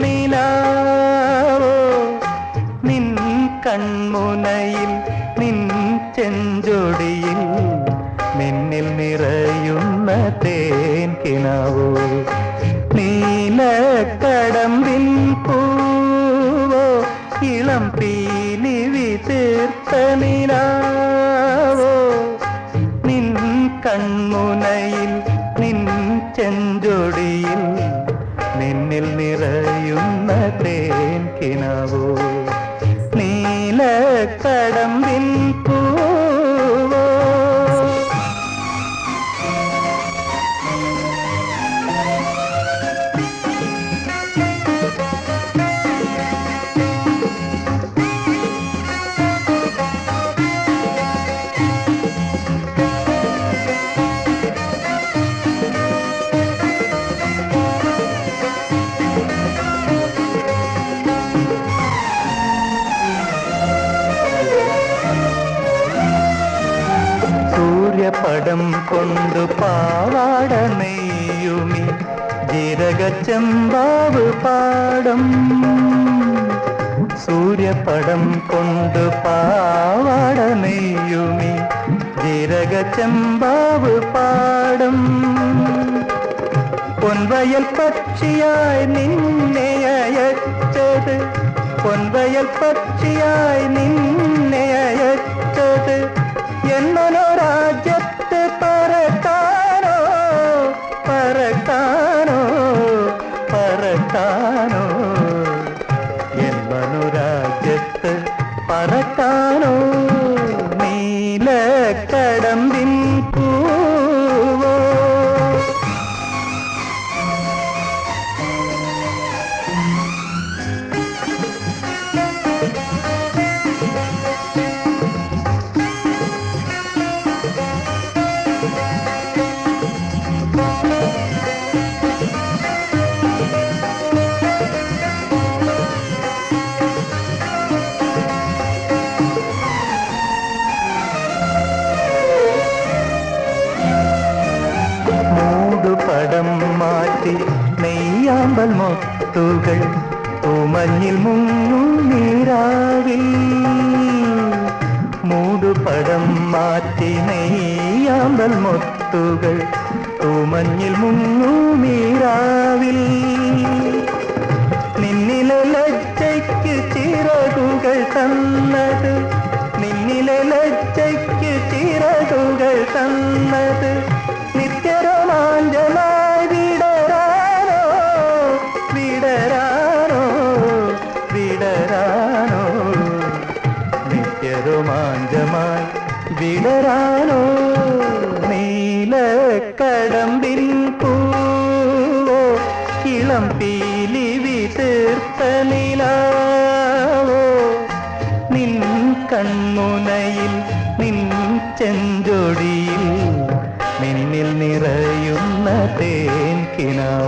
നിലാവോ നിൻ കൺമുനയിൽ നിൻ ചെഞ്ചൊടിയിൽ നിന്നിൽ നിറയുന്ന തേൻ കിനാവോ നീലക്കടമ്പിൻ പൂവോ ഇളം പീലി വിതീർത്ത നിലാവോ നിൻ കൺമുനയിൽ നിൻ ചെഞ്ചൊടിയിൽ നിന്നിൽ നിറയുന്ന തേൻ കിനാവോ നീലക്കടമ്പിൻ പൂവോ. പടം കൊണ്ടു പാവാട നെയ്യുമി ജീരകച്ചെമ്പാവ് പാടം സൂര്യപടം കൊണ്ടു പാവാട നെയ്യുമി ജീരകച്ചെമ്പാവ് പാടം പൊൻവയൽ പക്ഷിയായി നിന്നെ അയച്ചത് പൊൻവയൽ പക്ഷിയായി നിന്നെ അയച്ചത് എന്നോ രാജ്യത്ത് പറക്കാനോ പറക്കാനോ പറക്കാനോ എന്നോ രാജ്യത്ത് പറക്കാനോ നീലക്കടമ്പിൻ പൂവോ. പടം മാറ്റി നെയ്യാമ്പൽ മൊത്തുകൾ പൂമഞ്ഞിൽ മുങ്ങുനീരാവിൽ മൂടുപടം മാറ്റി നെയ്യാമ്പൽ മൊത്തുകൾ പൂമഞ്ഞിൽ മുങ്ങുനീരാവിൽ നിന്നിലെ ലജ്ജയ്ക്ക് ചിറകുകൾ തന്നത് നിന്നിലെ ലജ്ജയ്ക്ക് ചിറകുകൾ തന്നത് നിത്യരോമാഞ്ചമായി വിടരാനോ വിടരാനോ വിടരാനോ നിത്യരോമാഞ്ചമായി വിടരാനോ നീലക്കടമ്പിൻ പൂവോ ഇളം പീലി വിതീർത്ത നിലാവോ നിൻ കൺമുനയിൽ നിൻ ചെഞ്ചൊടിയിൽ നിന്നിൽ നിറയുന്ന തേൻ കിനാവോ.